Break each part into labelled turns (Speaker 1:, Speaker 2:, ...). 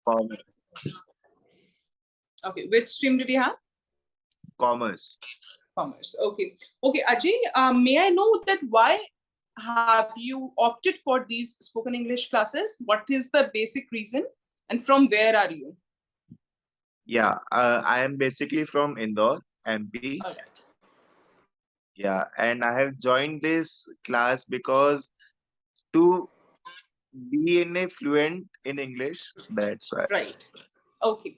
Speaker 1: Commerce.
Speaker 2: Okay, which stream did you have?
Speaker 1: Commerce.
Speaker 2: Commerce. Okay. Okay, Ajay, may I know that why have you opted for these spoken English classes? What is the basic reason? And from where are you?
Speaker 1: Yeah, I am basically from Indore, MP.
Speaker 2: All right.
Speaker 1: Yeah, and I have joined this class because to be in a fluent in English. That's why.
Speaker 2: Right. Okay.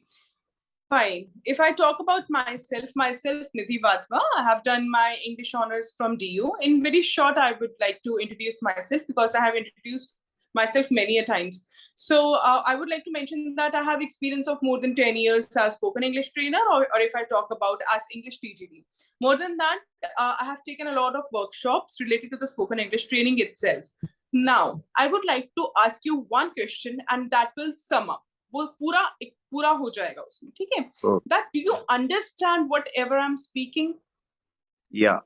Speaker 2: Fine. If I talk about myself, Nidhi Vatva, I have done my English honors from DU. In very short, I would like to introduce myself because I have introduced myself many a times. So I would like to mention that I have experience of more than 10 years as spoken English trainer, or if I talk about as English TGD. More than that, I have taken a lot of workshops related to the spoken English training itself. Now, I would like to ask you one question and that will sum up. वो पूरा हो जाएगा उसमें, ठीक है?
Speaker 1: So,
Speaker 2: That do you understand whatever I'm speaking?
Speaker 1: yeah.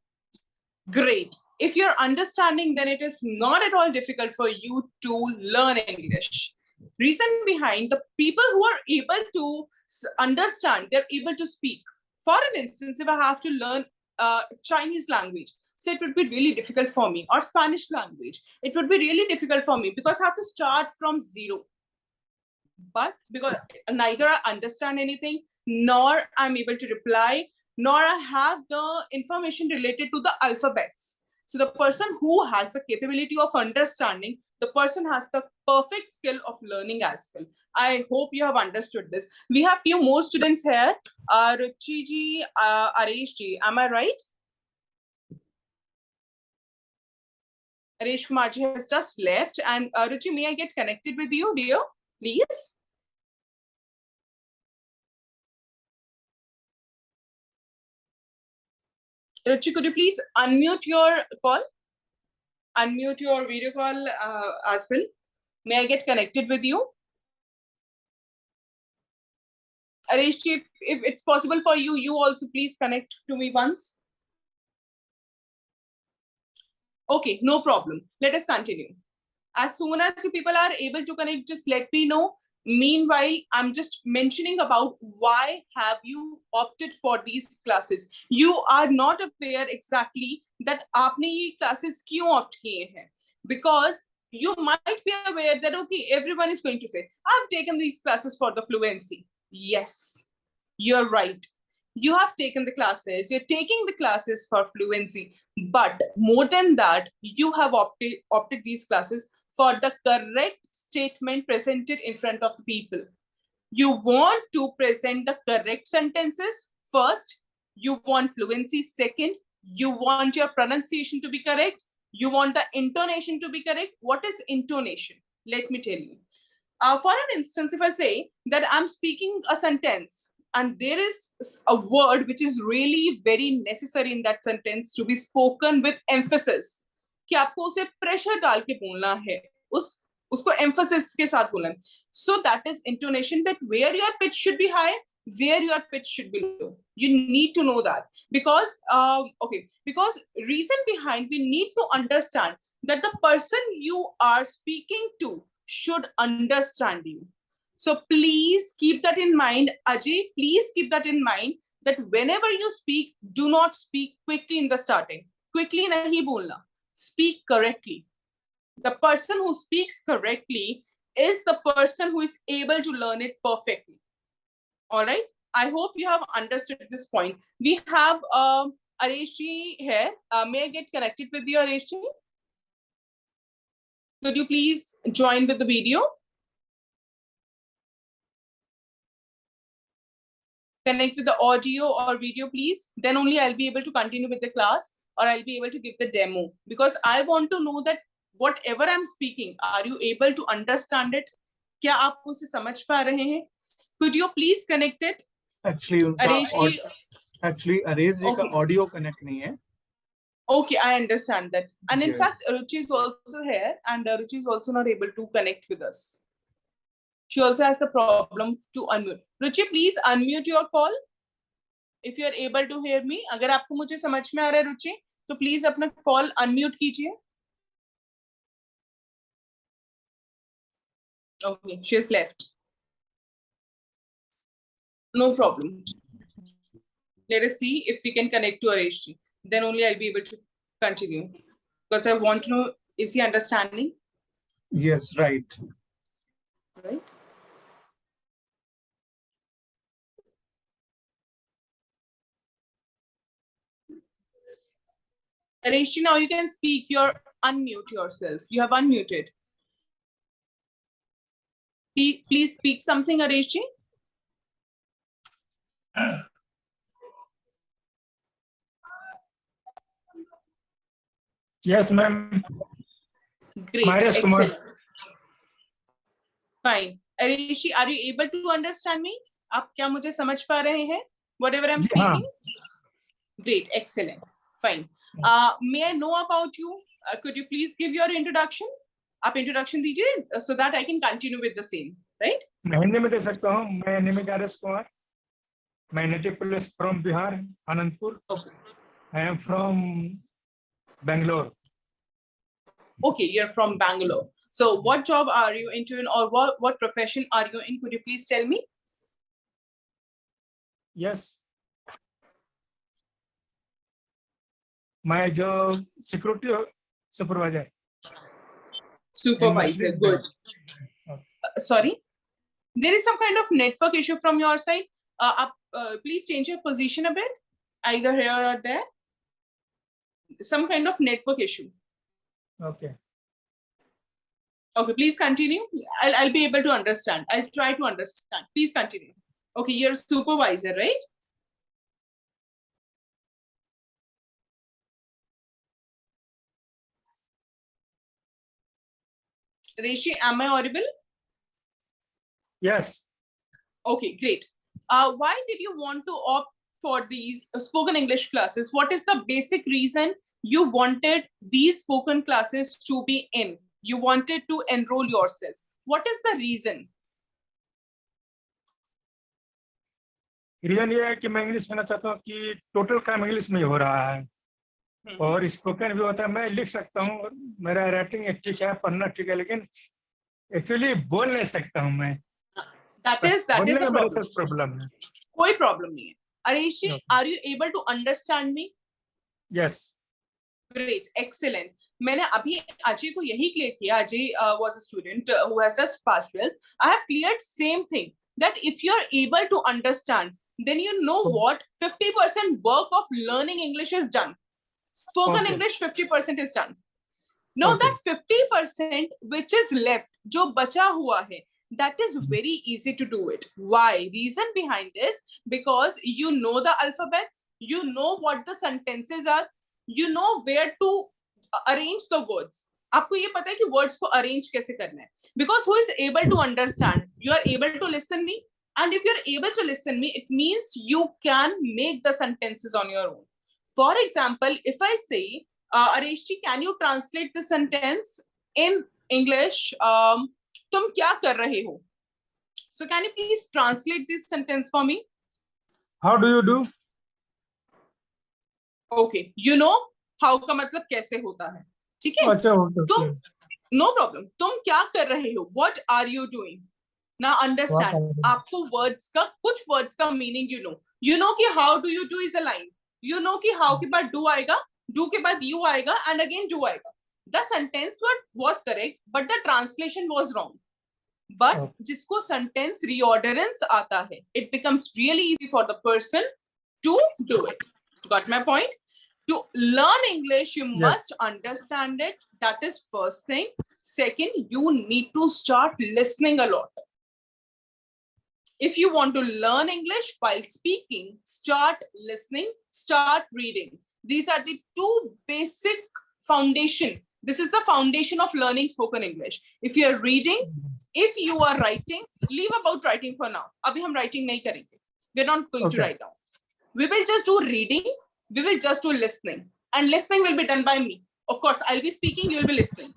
Speaker 2: Great. If you're understanding, then it is not at all difficult for you to learn English. Reason behind the people who are able to understand, they're able to speak. For an instance, if I have to learn Chinese language, so it would be really difficult for me, or Spanish language, it would be really difficult for me because I have to start from zero. But because neither I understand anything, nor I'm able to reply, nor I have the information related to the alphabets. So the person who has the capability of understanding, the person has the perfect skill of learning as well. I hope you have understood this. We have few more students here. Ruchi ji, Aresh ji, am I right? Aresh Kumar ji has just left. And Ruchi, may I get connected with you, dear? Please. Ruchi, could you please unmute your call? Unmute your video call as well. May I get connected with you? Aresh, if it's possible for you, you also please connect to me once. Okay, no problem. Let us continue. As soon as you people are able to connect, just let me know. Meanwhile, I'm just mentioning about why have you opted for these classes. You are not aware exactly that आपने ये classes क्यों opt किए हैं. Because you might be aware that, okay, everyone is going to say, I've taken these classes for the fluency. Yes, you're right. You have taken the classes, you're taking the classes for fluency. But more than that, you have opted these classes for the correct statement presented in front of the people. You want to present the correct sentences first. You want fluency second. You want your pronunciation to be correct. You want the intonation to be correct. What is intonation? Let me tell you. For an instance, if I say that I'm speaking a sentence and there is a word which is really very necessary in that sentence to be spoken with emphasis, कि आपको उसे pressure डाल के बोलना है, उसको emphasis के साथ बोलना है. So that is intonation, that where your pitch should be high, where your pitch should be low. You need to know that because because reason behind, we need to understand that the person you are speaking to should understand you. So please keep that in mind. Ajay, please keep that in mind that whenever you speak, do not speak quickly in the starting. Quickly nahi bolna. Speak correctly. The person who speaks correctly is the person who is able to learn it perfectly. All right. I hope you have understood this point. We have Areshi here. May I get connected with you, Areshi? Could you please join with the video? Connect with the audio or video, please. Then only I'll be able to continue with the class or I'll be able to give the demo. Because I want to know that whatever I'm speaking, are you able to understand it? क्या आप उसे समझ पा रहे हैं? Could you please connect it?
Speaker 3: Actually,
Speaker 2: Aresh ji,
Speaker 3: Aresh ji का audio connect नहीं है.
Speaker 2: Okay, I understand that. And in
Speaker 3: Yes.
Speaker 2: fact, Ruchi is also here and Ruchi is also not able to connect with us. She also has the problem to unmute. Ruchi, please unmute your call. If you are able to hear me, अगर आपको मुझे समझ में आ रहा है रुचि, तो please अपना call unmute कीजिए. Okay, she has left. No problem. Let us see if we can connect to Areshji. Then only I'll be able to continue. Because I want to know, is he understanding?
Speaker 3: Yes, right.
Speaker 2: Right? Areshji, now you can speak. You're unmute yourself. You have unmuted. Please speak something, Areshji.
Speaker 4: Yes, ma'am.
Speaker 2: Great.
Speaker 4: Mahesh Kumar.
Speaker 2: Excellent. Fine. Areshji, are you able to understand me? आप क्या मुझे समझ पा रहे हैं? Whatever I'm speaking? Great. Excellent. Fine. May I know about you? Could you please give your introduction? आप introduction दीजिए so that I can continue with the same. Right?
Speaker 4: मैं हिंदी में दे सकता हूँ. मैं Mahesh Kumar. My native place from Bihar, Anandpur.
Speaker 2: Okay.
Speaker 4: I am from Bangalore.
Speaker 2: Okay, you're from Bangalore. So what job are you into or what profession are you in? Could you please tell me?
Speaker 4: Yes. My job, security supervisor.
Speaker 2: Supervisor, good. Sorry? There is some kind of network issue from your side. Please change your position a bit, either here or there. Some kind of network issue.
Speaker 4: Okay.
Speaker 2: Okay, please continue. I'll be able to understand. I'll try to understand. Please continue. Okay, you're a supervisor, right? Rishi, am I audible?
Speaker 4: Yes.
Speaker 2: Okay, great. Why did you want to opt for these spoken English classes? What is the basic reason you wanted these spoken classes to be in? You wanted to enroll yourself. What is the reason?
Speaker 4: Reason ये है कि मैं English कहना चाहता हूँ कि total काम English में ही हो रहा है और स्पोकन भी होता है. मैं लिख सकता हूँ और मेरा राइटिंग ठीक है, पढ़ना ठीक है, लेकिन एक्चुअली बोल नहीं सकता हूँ मैं.
Speaker 2: That is the
Speaker 4: problem है.
Speaker 2: कोई problem नहीं है. Arishi, are you able to understand me?
Speaker 4: Yes.
Speaker 2: Great, excellent. मैंने अभी अजय को यही क्लियर किया. Ajay was a student who has just passed 12th. I have cleared same thing, that if you are able to understand, then you know what 50% work of learning English is done. Spoken English 50% is done. Now that 50% which is left, जो बचा हुआ है, that is very easy to do it. Why? Reason behind this, because you know the alphabets, you know what the sentences are, you know where to arrange the words. आपको ये पता है कि words को arrange कैसे करना है. Because who is able to understand? You are able to listen me, and if you are able to listen me, it means you can make the sentences on your own. For example, if I say, Areshji, can you translate the sentence in English? तुम क्या कर रहे हो? So can you please translate this sentence for me?
Speaker 4: How do you do?
Speaker 2: Okay, you know how का मतलब कैसे होता है, ठीक है? तुम no problem. तुम क्या कर रहे हो? What are you doing? Now understand. आपको words का कुछ words का meaning you know. You know कि how do you do is a line. You know कि how के बाद do आएगा, do के बाद you आएगा, and again do आएगा. The sentence was correct, but the translation was wrong. But जिसको sentence reorderance आता है, it becomes really easy for the person to do it. Got my point? To learn English, you must understand it. That is first thing. Second, you need to start listening a lot. If you want to learn English while speaking, start listening, start reading. These are the two basic foundation. This is the foundation of learning spoken English. If you are reading, if you are writing, leave about writing for now. Abhi hum writing nahi karenge. We're not going to write down. We will just do reading. We will just do listening. And listening will be done by me. Of course, I'll be speaking, you'll be listening.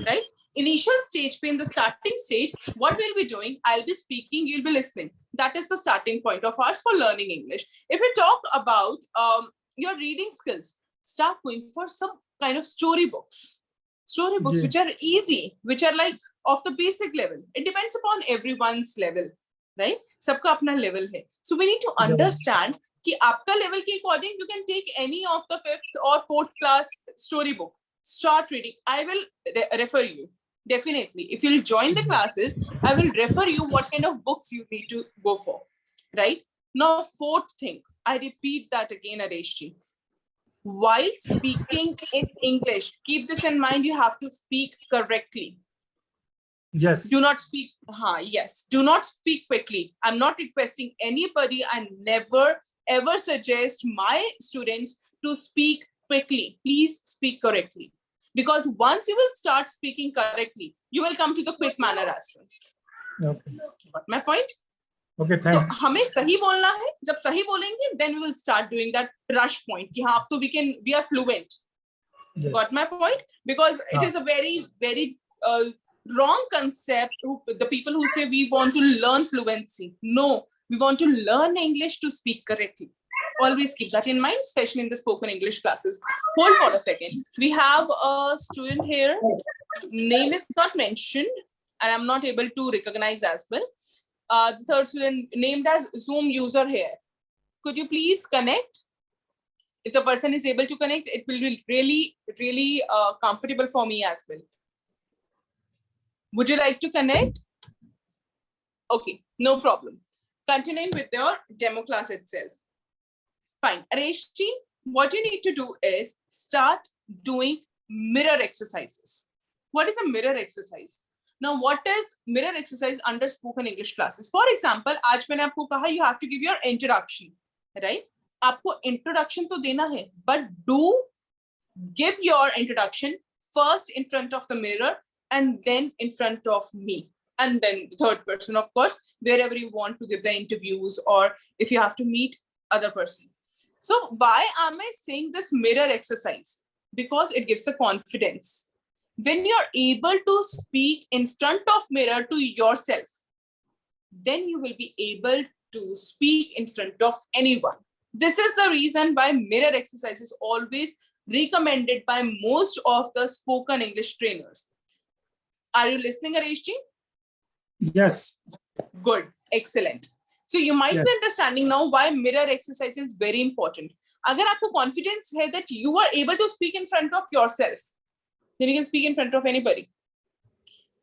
Speaker 2: Right? Initial stage, in the starting stage, what we'll be doing, I'll be speaking, you'll be listening. That is the starting point of ours for learning English. If we talk about your reading skills, start going for some kind of storybooks. Storybooks which are easy, which are like of the basic level. It depends upon everyone's level, right? सबका अपना level है. So we need to understand कि आपका level के according you can take any of the 5th or 4th class storybook. Start reading. I will refer you. Definitely. If you'll join the classes, I will refer you what kind of books you need to go for. Right? Now, 4th thing. I repeat that again, Areshji. While speaking in English, keep this in mind, you have to speak correctly.
Speaker 4: Yes.
Speaker 2: Do not speak, yes, do not speak quickly. I'm not requesting anybody. I never ever suggest my students to speak quickly. Please speak correctly. Because once you will start speaking correctly, you will come to the quick manner as well.
Speaker 4: Okay.
Speaker 2: Got my point?
Speaker 4: Okay,
Speaker 2: तो
Speaker 4: thanks.
Speaker 2: हमें सही बोलना है. जब सही बोलेंगे, then we will start doing that rush point. कि हाँ, अब तो we are fluent.
Speaker 4: Yes.
Speaker 2: Got my point? Because it is a very, very wrong concept. The people who say we want to learn fluency. No, we want to learn English to speak correctly. Always keep that in mind, especially in the spoken English classes. Hold for a second. We have a student here. Name is not mentioned, and I'm not able to recognize as well. The third student named as Zoom user here. Could you please connect? If the person is able to connect, it will be really, really comfortable for me as well. Would you like to connect? Okay, no problem. Continuing with your demo class itself. Fine. Areshji, what you need to do is start doing mirror exercises. What is a mirror exercise? Now, what is mirror exercise under spoken English classes? For example, आज मैंने आपको कहा you have to give your introduction, right? आपको introduction तो देना है, but do give your introduction first in front of the mirror and then in front of me. And then the third person, of course, wherever you want to give the interviews or if you have to meet other person. So why am I saying this mirror exercise? Because it gives the confidence. When you're able to speak in front of mirror to yourself, then you will be able to speak in front of anyone. This is the reason why mirror exercise is always recommended by most of the spoken English trainers. Are you listening, Areshji?
Speaker 4: Yes.
Speaker 2: Good, excellent. So you might be understanding now why mirror exercise is very important. अगर आपको confidence है that you are able to speak in front of yourself, then you can speak in front of anybody.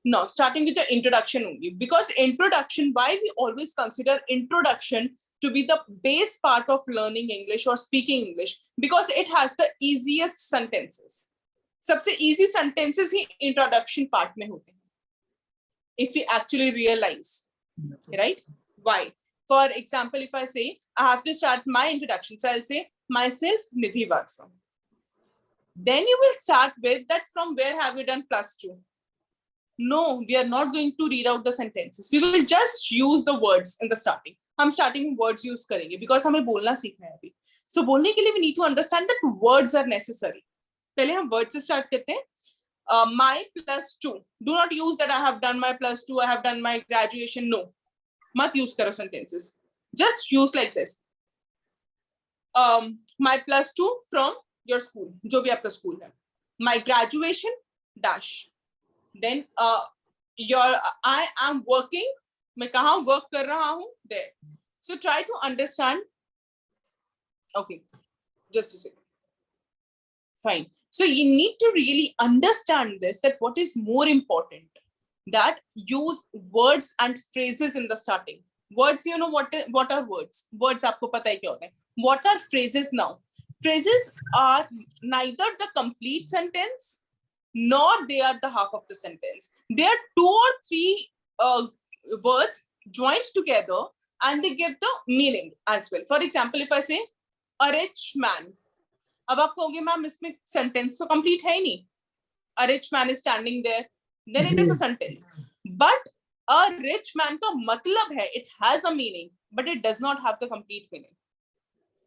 Speaker 2: Now, starting with the introduction only, because introduction, why we always consider introduction to be the base part of learning English or speaking English, because it has the easiest sentences. सबसे easy sentences ही introduction part में होते हैं. If we actually realize, right? Why? For example, if I say, I have to start my introduction. So I'll say, myself, Nidhi Varfa. Then you will start with that from where have you done +2? No, we are not going to read out the sentences. We will just use the words in the starting. हम starting words use करेंगे because हमें बोलना सीखना है अभी. So बोलने के लिए we need to understand that words are necessary. पहले हम words से start करते हैं. My +2. Do not use that I have done my +2. I have done my graduation. No. मत use करो sentences. Just use like this. My +2 from your school. जो भी आपका school है. My graduation dash. Then I am working. मैं कहाँ work कर रहा हूँ? There. So try to understand. Okay, just a second. Fine. So you need to really understand this, that what is more important, that use words and phrases in the starting. Words, you know what are words? Words आपको पता है क्या होता है? What are phrases now? Phrases are neither the complete sentence nor they are the half of the sentence. They are 2 or 3 words joined together and they give the meaning as well. For example, if I say a rich man, अब आप कहोगे ma'am इसमें sentence तो complete है ही नहीं. A rich man is standing there, then it is a sentence. But a rich man का मतलब है, it has a meaning, but it does not have the complete meaning.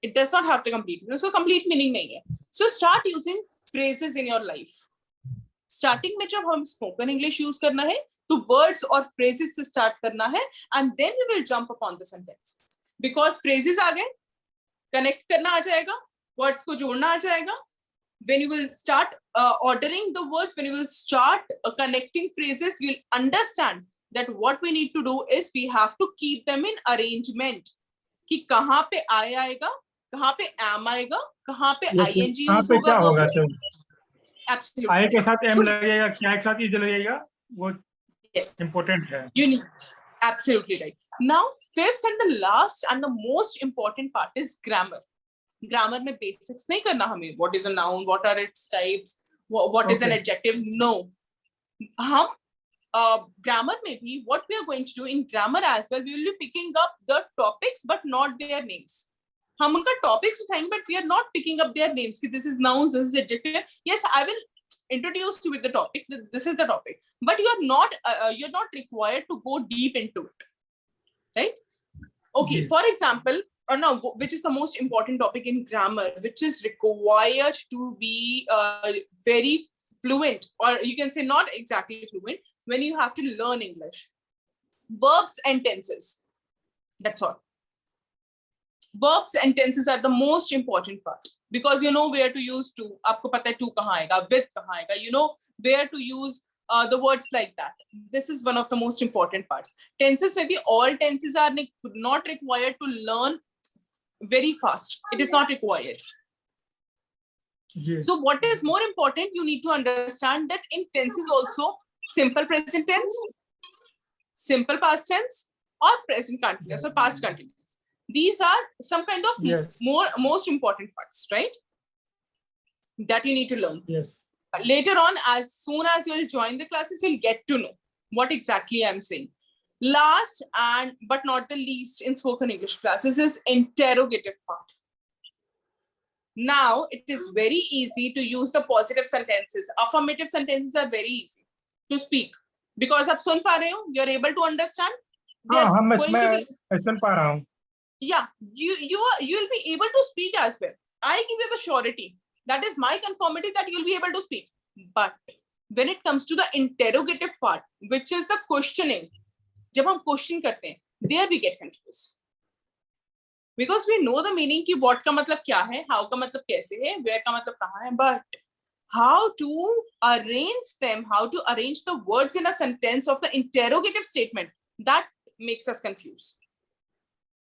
Speaker 2: It does not have the complete meaning. So complete meaning नहीं है. So start using phrases in your life. Starting में जब हम spoken English use करना है, तो words और phrases से start करना है, and then you will jump upon the sentence. Because phrases आ गए, connect करना आ जाएगा, words को जोड़ना आ जाएगा. When you will start ordering the words, when you will start connecting phrases, you'll understand that what we need to do is we have to keep them in arrangement. कि कहाँ पे I आएगा, कहाँ पे am आएगा, कहाँ पे
Speaker 4: Yes,
Speaker 2: ing
Speaker 4: कहाँ
Speaker 2: use
Speaker 4: पे
Speaker 2: होगा,
Speaker 4: क्या
Speaker 2: वो
Speaker 4: होगा सर?
Speaker 2: absolutely
Speaker 4: आई के
Speaker 2: right.
Speaker 4: साथ एम
Speaker 2: So,
Speaker 4: लगेगा, क्या एक साथ इज लगेगा, वो
Speaker 2: yes,
Speaker 4: इम्पोर्टेंट है.
Speaker 2: you need absolutely right. Now, fifth and the last and the most important part is grammar. Grammar में basics नहीं करना हमें. What is a noun? What are its types? What is an
Speaker 4: Okay.
Speaker 2: adjective? No. हम grammar में भी what we are going to do in grammar as well, we will be picking up the topics but not their names. हम उनका topics उठाएंगे but we are not picking up their names. कि this is nouns, this is adjective. Yes, I will introduce you with the topic. This is the topic, but you're not required to go deep into it, right? Okay,
Speaker 4: Yes.
Speaker 2: for example, or no, which is the most important topic in grammar, which is required to be very fluent, or you can say not exactly fluent, when you have to learn English. Verbs and tenses. That's all. Verbs and tenses are the most important part because you know where to use to. आपको पता है to कहाँ आएगा, with कहाँ आएगा. You know where to use the words like that. This is one of the most important parts. Tenses, maybe all tenses are not required to learn very fast. It is not required.
Speaker 4: Yes.
Speaker 2: So what is more important, you need to understand that in tenses also, simple present tense, simple past tense, or present continuous or past continuous. These are some kind of
Speaker 4: Yes.
Speaker 2: most important parts, right? That you need to learn.
Speaker 4: Yes.
Speaker 2: Later on, as soon as you'll join the classes, you'll get to know what exactly I'm saying. Last and but not the least in spoken English classes is interrogative part. Now it is very easy to use the positive sentences. Affirmative sentences are very easy to speak because आप सुन पा रहे हो, you're able to understand.
Speaker 4: हाँ,
Speaker 2: They're
Speaker 4: मैं
Speaker 2: going to be,
Speaker 4: सुन पा रहा हूँ.
Speaker 2: yeah, you'll be able to speak as well. I give you the surety. That is my conformity that you'll be able to speak. But when it comes to the interrogative part, which is the questioning, जब हम question करते हैं, there we get confused. Because we know the meaning कि what का मतलब क्या है, how का मतलब कैसे है, where का मतलब कहाँ है, but how to arrange them, how to arrange the words in a sentence of the interrogative statement, that makes us confused.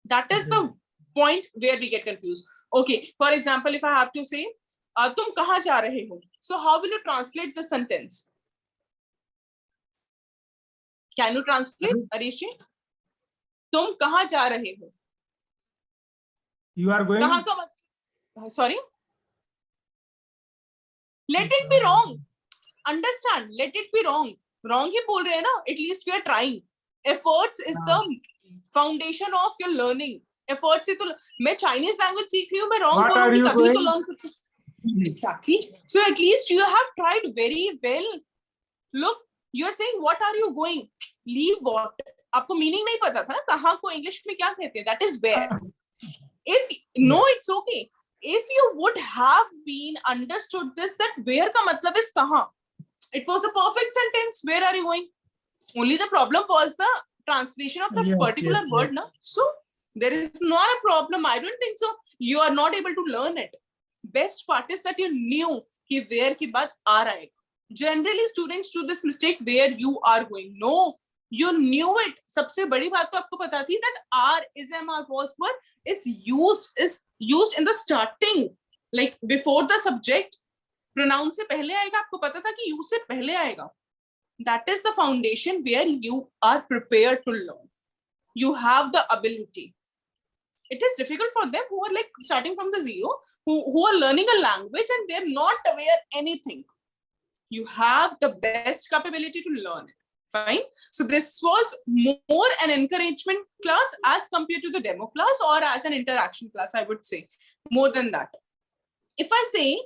Speaker 2: That is the point where we get confused. Okay, for example, if I have to say, तुम कहाँ जा रहे हो? So how will you translate the sentence? Can you translate, Arishi? तुम कहाँ जा रहे हो?
Speaker 4: You are going.
Speaker 2: कहाँ का मतलब? Sorry. Let it be wrong. Understand? Let it be wrong. Wrong ही बोल रहे हैं ना? At least we are trying. Efforts is the foundation of your learning. Efforts से तो मैं Chinese language सीख रही हूँ, मैं wrong बोलूँगी तभी तो learn सकती हूँ. Exactly. So at least you have tried very well. Look, you are saying what are you going? Leave what? आपको meaning नहीं पता था ना कहाँ को English में क्या कहते हैं? That is where. If no, it's okay. If you would have been understood this, that where का मतलब is कहाँ? It was a perfect sentence. Where are you going? Only the problem was the translation of the particular word. Na? So there is not a problem. I don't think so. You are not able to learn it. Best part is that you knew कि where की बात आ रहा है. Generally, students do this mistake where you are going. No, you knew it. सबसे बड़ी बात तो आपको पता थी that are, is, am, or was were is used in the starting, like before the subject. Pronoun से पहले आएगा, आपको पता था कि use से पहले आएगा. That is the foundation where you are prepared to learn. You have the ability. It is difficult for them who are like starting from the zero, who are learning a language and they're not aware anything. You have the best capability to learn it. Fine. So this was more an encouragement class as compared to the demo class or as an interaction class, I would say. More than that. If I say,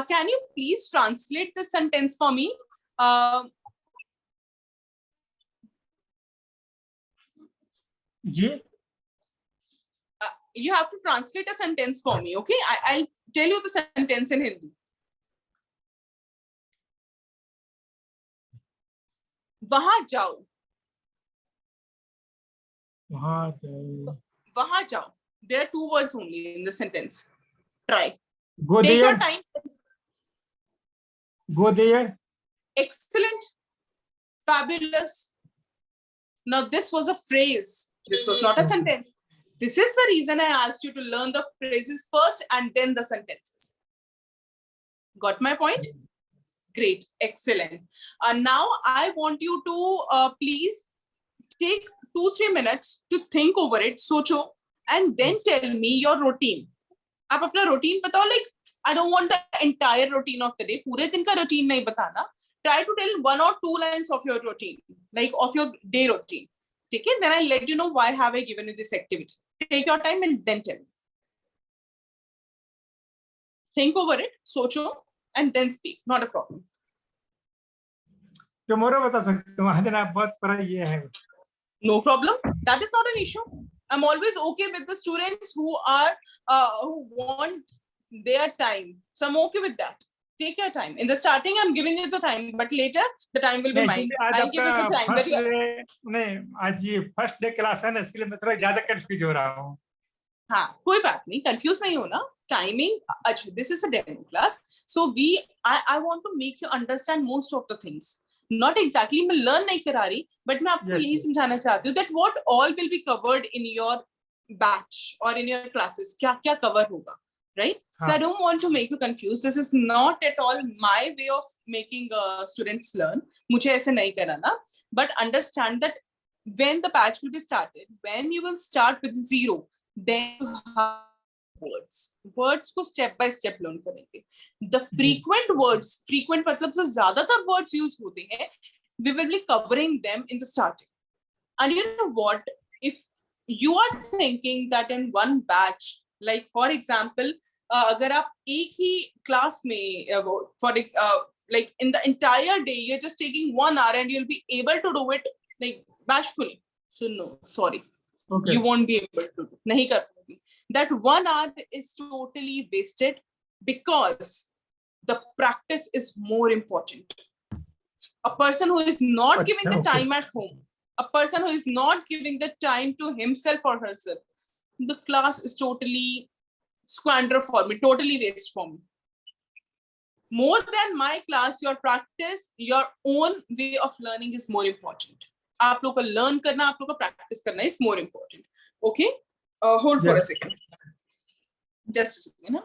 Speaker 2: can you please translate this sentence for me? You have to translate a sentence for me, okay? I'll tell you the sentence in Hindi. वहां जाओ. वहां जाओ. There are two words only in the sentence. Try.
Speaker 4: Go
Speaker 2: Take
Speaker 4: there.
Speaker 2: your time.
Speaker 4: Go there.
Speaker 2: Excellent. Fabulous. Now this was a phrase. This was not a sentence. This is the reason I asked you to learn the phrases first and then the sentences. Got my point? Great, excellent. Now I want you to please take 2-3 minutes to think over it, socho, and then tell me your routine. आप अपना routine बताओ, like I don't want the entire routine of the day. पूरे दिन का routine नहीं बताना. Try to tell 1 or 2 lines of your routine, like of your day routine. Okay, then I'll let you know why have I given you this activity. Take your time and then tell me. Think over it, socho, and then speak. Not a problem.
Speaker 4: tomorrow बता सकते हो, आज ना बहुत बड़ा ये है.
Speaker 2: No problem. That is not an issue. I'm always okay with the students who are who want their time. So I'm okay with that. Take your time. In the starting, I'm giving you the time, but later the time will be mine. I'll give you the time. But
Speaker 4: नहीं, आज ये first day class है ना, इसलिए मैं थोड़ा ज्यादा confuse हो रहा हूँ.
Speaker 2: हाँ, कोई बात नहीं, कंफ्यूज नहीं होना. Timing, अच्छा, this is a demo class. So I want to make you understand most of the things. Not exactly मैं learn नहीं करा रही, but मैं आपको यही समझाना चाहती हूँ that what all will be covered in your batch or in your classes. क्या क्या cover होगा, right? So I don't want to make you confused. This is not at all my way of making students learn. मुझे ऐसे नहीं कराना. But understand that when the batch will be started, when you will start with 0, then you have words को step by step learn करेंगे. The frequent words, frequent मतलब जो ज़्यादातर words use होते हैं, we will be covering them in the starting. And you know what? If you are thinking that in one batch, like for example, अगर आप एक ही class में, like in the entire day, you're just taking 1 hour and you'll be able to do it like bashfully. So no, sorry. Okay. You won't be able to do. नहीं कर पाओगे. That 1 hour is totally wasted because the practice is more important. A person who is not giving the time at home, a person who is not giving the time to himself or herself, the class is totally squander for me, totally waste for me. More than my class, your practice, your own way of learning is more important. आप लोग को learn करना, आप लोग को practice करना is more important. Okay? Hold for a second. Just a second.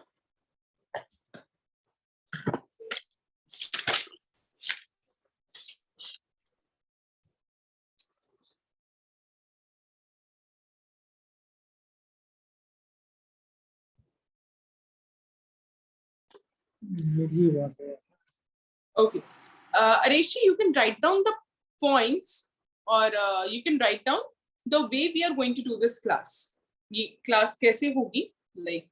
Speaker 2: Okay. Areshi, you can write down the points or you can write down the way we are going to do this class. ये class कैसे होगी? Like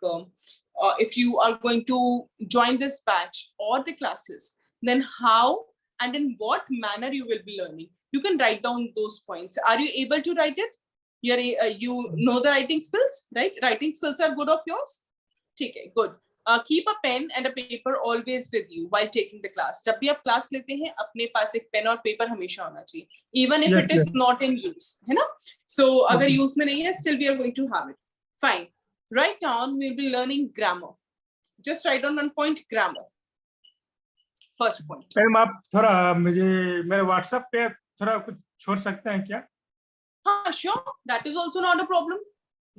Speaker 2: if you are going to join this batch or the classes, then how and in what manner you will be learning. You can write down those points. Are you able to write it? You know the writing skills, right? Writing skills are good of yours? Okay, good. Keep a pen and a paper always with you while taking the class. जब भी आप class लेते हैं, अपने पास एक pen और paper हमेशा होना चाहिए. Even if it is not in use, है ना? So अगर use में नहीं है, still we are going to have it. Fine. Write down, we'll be learning grammar. Just write down 1 point, grammar. First point.
Speaker 4: Ma'am आप थोड़ा मुझे मेरे WhatsApp पे थोड़ा कुछ छोड़ सकते हैं क्या?
Speaker 2: हाँ, sure. That is also not a problem.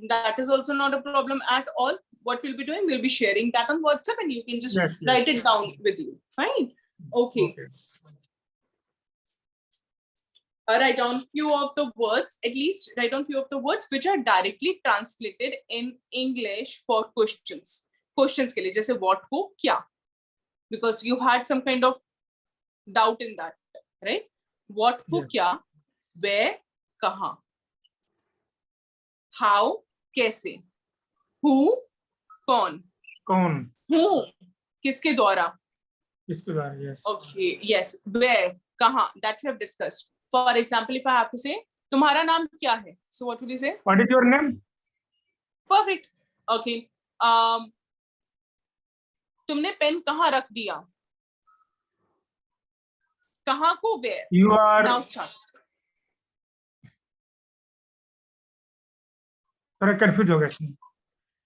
Speaker 2: That is also not a problem at all. What we'll be doing, we'll be sharing that on WhatsApp and you can just write it down with you. Fine. Okay. Write down few of the words, at least write down few of the words which are directly translated in English for questions. Questions के लिए जैसे what को क्या, because you had some kind of doubt in that, right? What को क्या, where कहाँ, how कैसे, who कौन, who किसके द्वारा,
Speaker 4: yes.
Speaker 2: Okay, yes, where कहाँ, that we have discussed. For example, if I have to say तुम्हारा नाम क्या है, so what will you say?
Speaker 4: What is your name?
Speaker 2: Perfect. Okay. तुमने पेन कहाँ रख दिया, कहाँ को, where.
Speaker 4: You are
Speaker 2: now start.
Speaker 4: थोड़ा confused हो गया.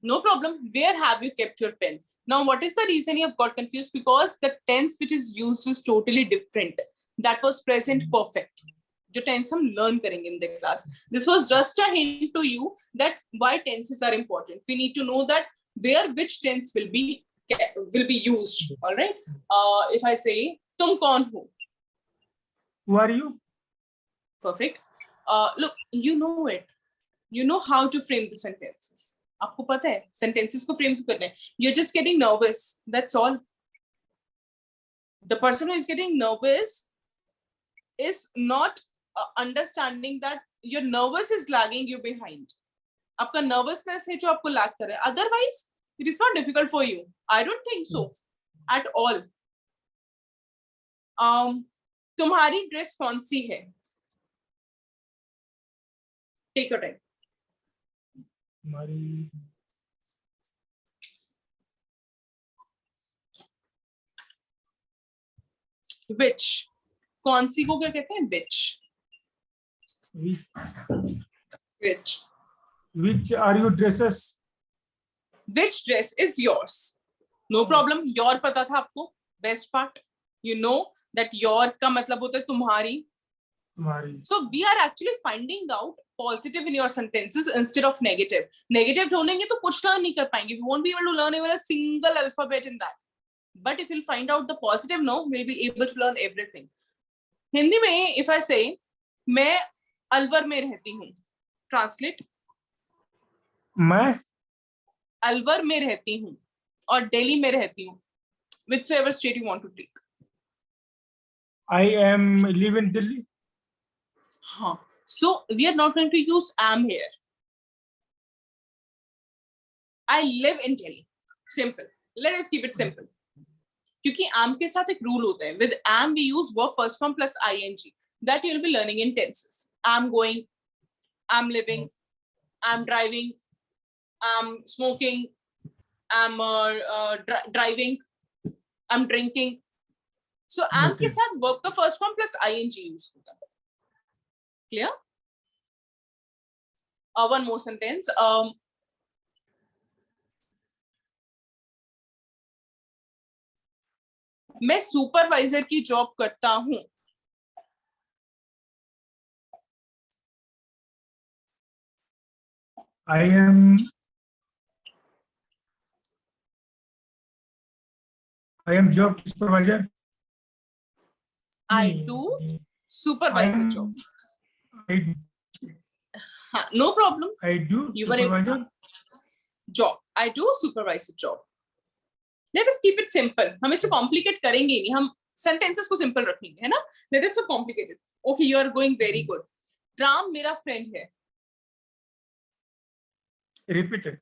Speaker 2: No problem. Where have you kept your pen? Now, what is the reason you have got confused? Because the tense which is used is totally different. That was present perfect. जो tense हम learn करेंगे in the class. This was just a hint to you that why tenses are important. We need to know that where which tense will be used. Alright. If I say तुम कौन हो?
Speaker 4: Who are you?
Speaker 2: Perfect. Look, you know it. You know how to frame the sentences. आपको पता है sentences को frame करना है. You're just getting nervous. That's all. The person who is getting nervous is not understanding that your nervous is lagging you behind. आपका nervousness है जो आपको lag कर रहा है. Otherwise, it is not difficult for you. I don't think so at all. तुम्हारी dress कौन सी है? Take your time.
Speaker 4: हमारी
Speaker 2: Which? कौन सी को क्या कहते हैं? Which? Which?
Speaker 4: which are you dresses?
Speaker 2: Which dress is yours? No problem. Your पता था आपको. Best part. You know that your का मतलब होता है तुम्हारी.
Speaker 4: तुम्हारी.
Speaker 2: So we are actually finding out positive in your sentences instead of negative. Negative ढूंढेंगे तो कुछ learn नहीं कर पाएंगे. We won't be able to learn even a single alphabet in that. But if we'll find out the positive, no, we'll be able to learn everything. Hindi में if I say मैं अलवर में रहती हूँ, translate.
Speaker 4: मैं
Speaker 2: अलवर में रहती हूँ और दिल्ली में रहती हूँ. Whichever state you want to take.
Speaker 4: I am live in Delhi.
Speaker 2: हाँ. So we are not going to use am here. I live in Delhi. Simple. Let us keep it simple. क्योंकि am के साथ एक rule होता है. With am we use verb first form plus ing. That you will be learning in tenses. I'm going, I'm living, I'm driving, I'm smoking, I'm driving, I'm drinking. So am के साथ verb का first form plus ing use होता है. Clear? One more sentence. मैं supervisor की job करता हूँ.
Speaker 4: I am job supervisor.
Speaker 2: I do supervisor job.
Speaker 4: I
Speaker 2: हाँ, no problem.
Speaker 4: I do
Speaker 2: You were
Speaker 4: supervisor.
Speaker 2: job. I do supervisor job. Let us keep it simple. हम इसे complicate करेंगे नहीं. हम sentences को simple रखेंगे, है ना? Let us not complicate it. Okay, you are going very good. Ram मेरा friend है.
Speaker 4: Repeat it.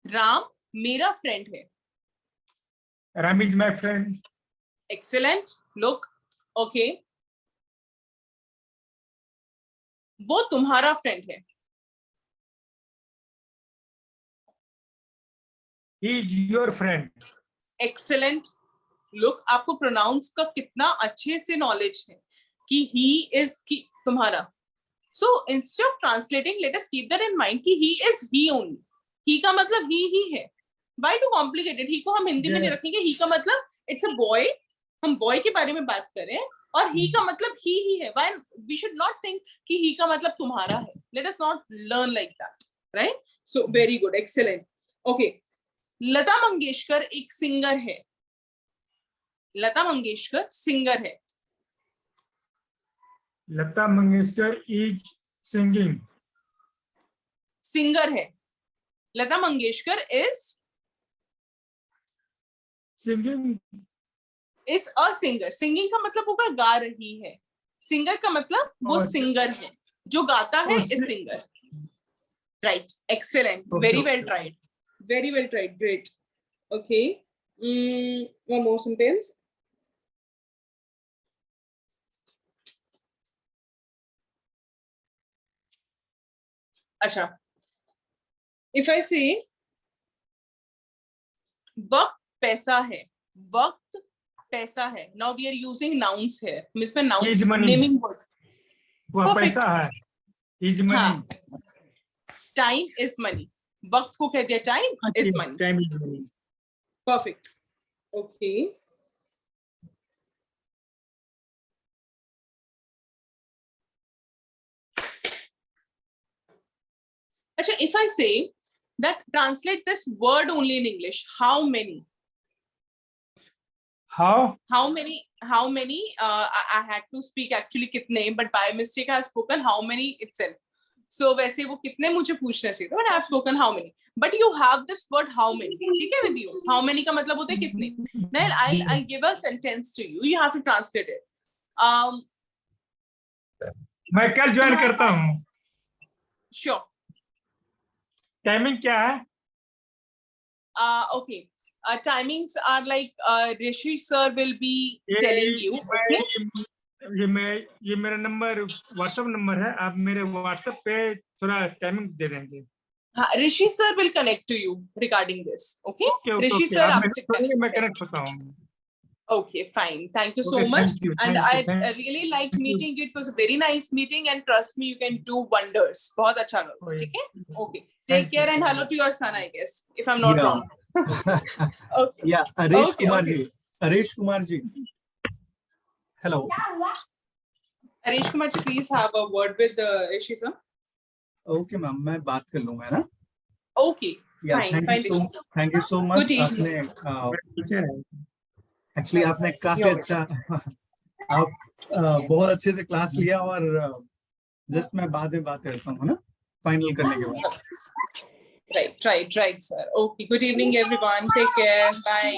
Speaker 2: राम मेरा friend है.
Speaker 4: Ram is my friend.
Speaker 2: Excellent. Look. Okay. वो तुम्हारा friend है.
Speaker 4: He is your friend.
Speaker 2: Excellent. Look, आपको pronounce का कितना अच्छे से knowledge है कि he is कि तुम्हारा. So instead of translating, let us keep that in mind कि he is he only. He का मतलब he है. Why too complicated? He को हम हिंदी में नहीं रखेंगे. He का मतलब it's a boy. हम boy के बारे में बात करें और he का मतलब ही है. Why we should not think कि he का मतलब तुम्हारा है. Let us not learn like that, right? So very good, excellent. Okay. Lata Mangeshkar एक सिंगर है. लता मंगेशकर सिंगर है.
Speaker 4: Lata Mangeshkar is singing.
Speaker 2: Singer है. Lata Mangeshkar is
Speaker 4: Singing.
Speaker 2: is a singer. Singing का मतलब होगा गा रही है. सिंगर का मतलब वो सिंगर है. जो गाता है is singer. Right. Excellent. Very well tried. Very well tried. Great. Okay. One more sentence. अच्छा. If I say वक्त पैसा है. वक्त पैसा है. Now we are using nouns here. हम इसमें nouns
Speaker 4: Is money.
Speaker 2: naming words.
Speaker 4: वह
Speaker 2: Perfect.
Speaker 4: पैसा है. Is money.
Speaker 2: हाँ. Time is money. वक्त को कहते हैं time is money.
Speaker 4: Time is money.
Speaker 2: Perfect. Okay. Acha, if I say that translate this word only in English, how many?
Speaker 4: How?
Speaker 2: How many? I had to speak actually kitne, but by mistake I have spoken how many itself. So वैसे वो कितने मुझे पूछना चाहिए था, but I have spoken how many. But you have this word how many, ठीक है with you? How many का मतलब होता है कितने? Now I'll give a sentence to you. You have to translate it.
Speaker 4: मैं कल ज्वाइन करता हूँ.
Speaker 2: Sure.
Speaker 4: टाइमिंग क्या है?
Speaker 2: Okay. Timings are like Rishi sir will be telling you. Okay.
Speaker 4: ये मेरा नंबर व्हाट्सएप नंबर है. आप मेरे व्हाट्सएप पे थोड़ा टाइमिंग दे देंगे.
Speaker 2: Rishi sir will connect to you regarding this. Okay. Rishi sir आपसे
Speaker 4: मैं कनेक्ट होता हूँ.
Speaker 2: Okay, fine. Thank you so
Speaker 4: Okay,
Speaker 2: much.
Speaker 4: thank you,
Speaker 2: And
Speaker 4: thank you,
Speaker 2: I really liked meeting you. It was a very nice meeting, and trust me, you can do wonders. बहुत अच्छा लगा.
Speaker 4: Oh, yeah.
Speaker 2: ठीक है? Okay. Take
Speaker 4: Thank
Speaker 2: care
Speaker 4: you.
Speaker 2: and hello to your son, I guess, if I'm not wrong. Okay.
Speaker 3: Yeah, Harish
Speaker 2: Okay,
Speaker 3: Kumar
Speaker 2: okay.
Speaker 3: ji. Harish Kumar ji. Hello.
Speaker 2: Harish Kumar ji, please have a word with Rishi sir.
Speaker 3: Okay, ma'am, मैं बात कर लूंगा, है ना?
Speaker 2: Okay.
Speaker 3: Yeah,
Speaker 2: Fine.
Speaker 3: thank
Speaker 2: Fine,
Speaker 3: you so
Speaker 2: Rishi sir.
Speaker 3: thank you so much.
Speaker 2: Good evening.
Speaker 3: आपने actually आपने काफी अच्छा आप बहुत अच्छे से क्लास लिया और जस्ट मैं बाद में बात करता हूँ ना फाइनल करने के बाद.
Speaker 2: Right, sir. Okay. Good evening, everyone. Take care. Bye.